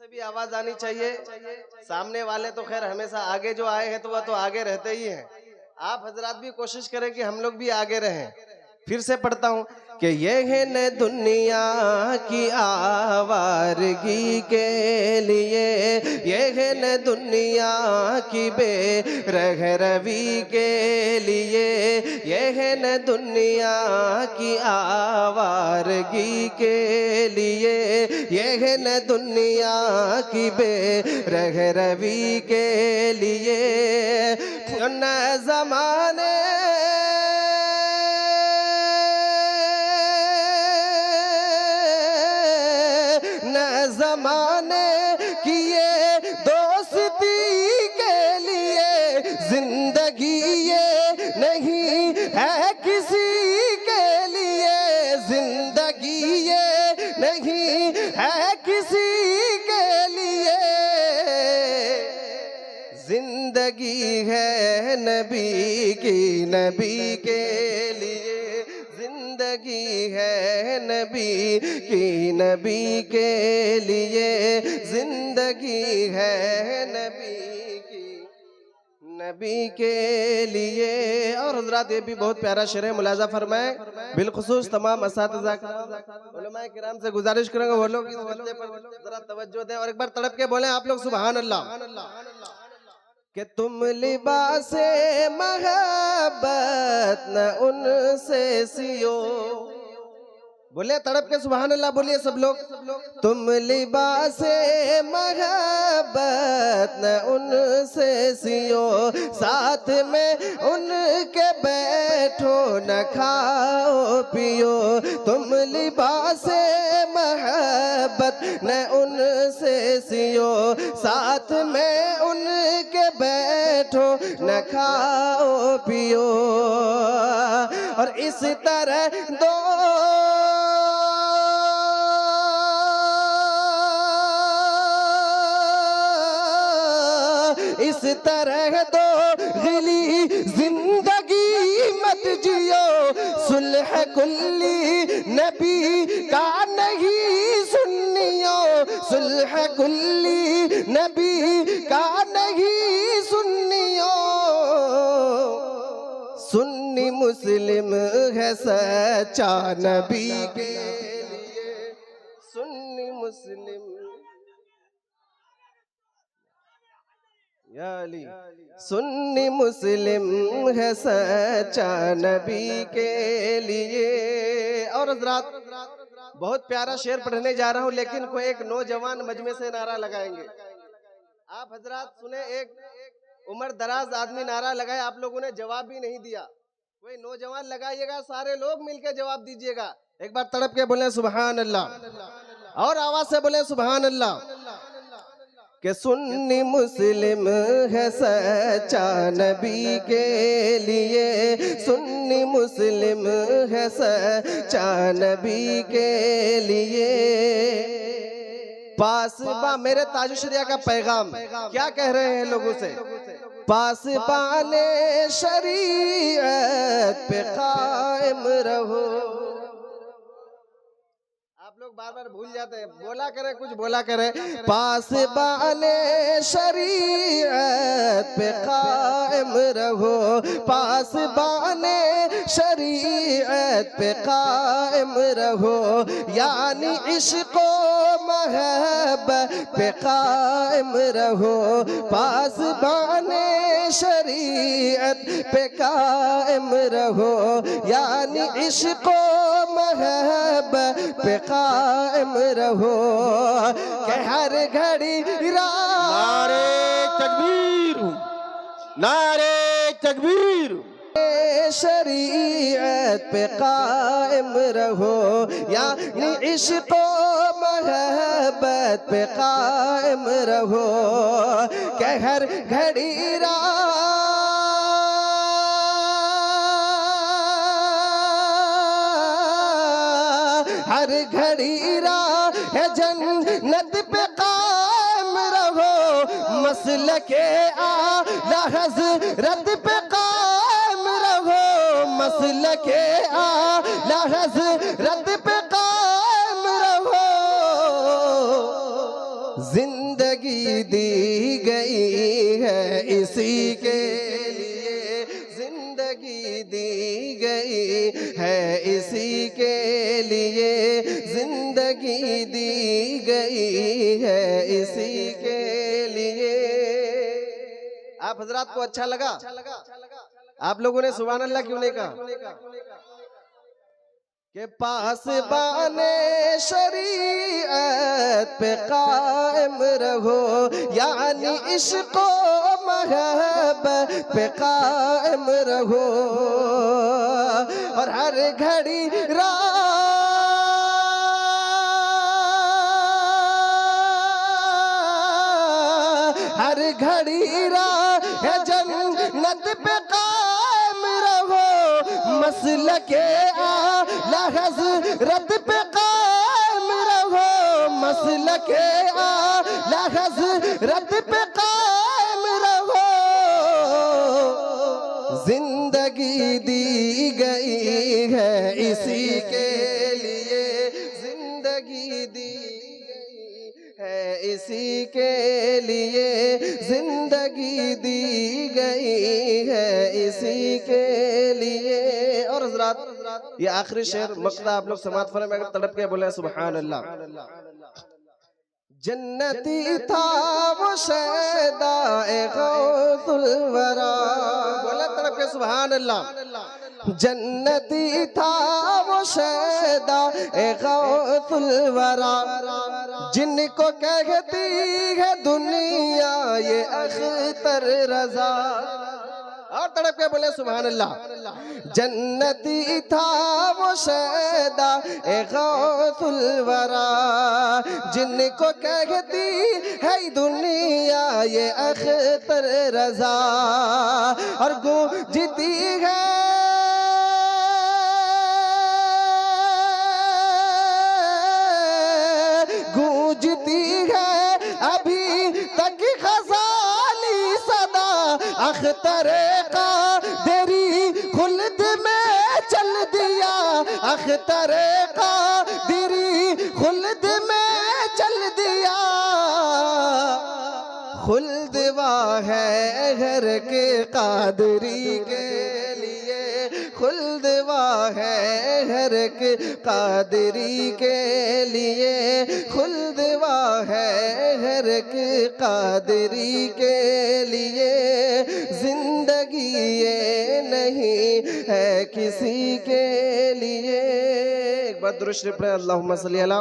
भी आवाज आनी चाहिए। सामने वाले तो खैर हमेशा आगे जो आए हैं तो वह तो आगे रहते ही हैं। आप हजरात भी कोशिश करें कि हम लोग भी आगे रहें। फिर से पढ़ता हूँ कि ये है न दुनिया की आवारगी के लिए, ये है न दुनिया की बेरहरवी के लिए, ये है न दुनिया की आवारगी के लिए, ये है न दुनिया की बेरहरवी के लिए। न ज़माने ज़माने की ये दोस्ती के लिए, जिंदगी ये नहीं है किसी के लिए, जिंदगी ये नहीं है किसी के लिए, जिंदगी है नबी की, नबी के लिए, जिंदगी है नबी की, नबी के लिए, जिंदगी है नबी की, नबी के लिए। और हजरात ये भी बहुत प्यारा शेर है, मुलाजा फरमाए। बिलखुसूस तमाम असातिज़ा उलमाए किराम से गुजारिश करूंगा वो लोग इस बच्चे पर जरा तवज्जो दें और एक बार तड़प के बोले आप लोग सुभान अल्लाह। कि तुम लिबासे महब्बत न उनसे सियो, बोले तड़प के सुभान अल्लाह बोलिए सब लोग। तुम लिबासे महब्बत न उनसे सियो, साथ में उनके बैठो न खाओ पियो। तुम लिबासे महब्बत न उनसे सियो, साथ में उनके बैठो न खाओ पियो। और इस तरह दो इस तरह दो गिली जिंदगी मत जियो, सुलह कुल्ली नबी का नहीं सुन्नियो, सुलह कुल्ली नबी का नहीं सुन्नियो। सुन्नी मुस्लिम है सच्चा नबी के लिए, सुन्नी मुस्लिम या अली, सुन्नी मुस्लिम है सच्चा नबी के लिए। और हजरात बहुत प्यारा शेर पढ़ने जा रहा हूँ, लेकिन कोई एक नौजवान मजमे से नारा लगाएंगे। आप हजरात सुने, एक उम्र दराज आदमी नारा लगाए, आप लोगों ने जवाब भी नहीं दिया। कोई नौजवान लगाइएगा, सारे लोग मिलकर जवाब दीजिएगा। एक बार तड़प के बोले सुभान अल्लाह और आवाज से बोले सुभान अल्लाह। कि सुन्नी मुस्लिम है सच्चा नबी के लिए, सुन्नी मुस्लिम है सच्चा नबी के लिए। पासबा मेरे ताजुशरिया का पैगाम क्या कह रहे हैं लोगों से? पासबाने शरीयत पे कायम रहो। आप लोग बार बार भूल जाते हैं, बोला करें कुछ बोला करें। पासबाने शरीयत पे कायम रहो, पासबाने शरीयत पे कायम रहो, यानी इश्क़ो महब्बत पे कायम रहो। पासबाने शरीयत पे कायम रहो, यानी इश्क़ो महब्बत पे कायम रहो। कि हर घड़ी नारे तकबीर, नारे तकबीर, शरीयत पे कायम रहो, यानी इश्क़ो महब्बत पे कायम रहो। कि हर घड़ी हर घड़ी राह है जन्नत पे कायम रहो, मसलके आला हज़रत पे कायम रहो, मसलके आला हज़रत पे कायम रहो। जिंदगी दी गई है इसी के लिए, जिंदगी दी गई है इसी के लिए, जिंदगी दी गई है इसी के लिए। आप हजरात को अच्छा लगा? आप लोगों ने सुभान अल्लाह क्यों नहीं कहा? के पास बाने शरीयत पे कायम रहो, यानी इश्क़ व महब्बत पे कायम रहो, और हर घड़ी हर घड़ी है जन्नत पे कायम रहो, मसलके आला हज़रत पे कायम रहो, मसलके आला हज़रत पे कायम रहो। जिंदगी दी गई है इसी के लिए, जिंदगी दी है इसी के लिए, जिंदगी दी गई है इसी के लिए। और हज़रात ये आखिरी शेर मक़ता आप लोग समात फरमाएं, अगर तड़प के बोले सुभान अल्लाह। जन्नती था वो शैदाए गौसुल वरा, बोला तड़प के सुभान अल्लाह। जन्नती था वो शैदाए गौसुल वरा, जिनको कहती है दुनिया ये अख्तर रजा, और तड़प के बोले सुभान अल्लाह। जन्नती था वो शैदा ए गौसुल वरा, जिनको कहती है दुनिया ये अख्तर रजा, और गूंजती है अभी तक ग़ज़ाली सदा, अख्तरे क़ादिरी खुल्द में चल दिया, अख्तरे क़ादिरी खुल्द में चल दिया। खुल्द है घर के क़ादिरी के लिए, खुल्द है घर के क़ादिरी के लिए, खुल्द है घर के क़ादिरी के लिए। जिंदगी ये नहीं है किसी के लिए। एक बार दुरूद शरीफ पढ़ें, अल्लाहुम्मा सल्ली अला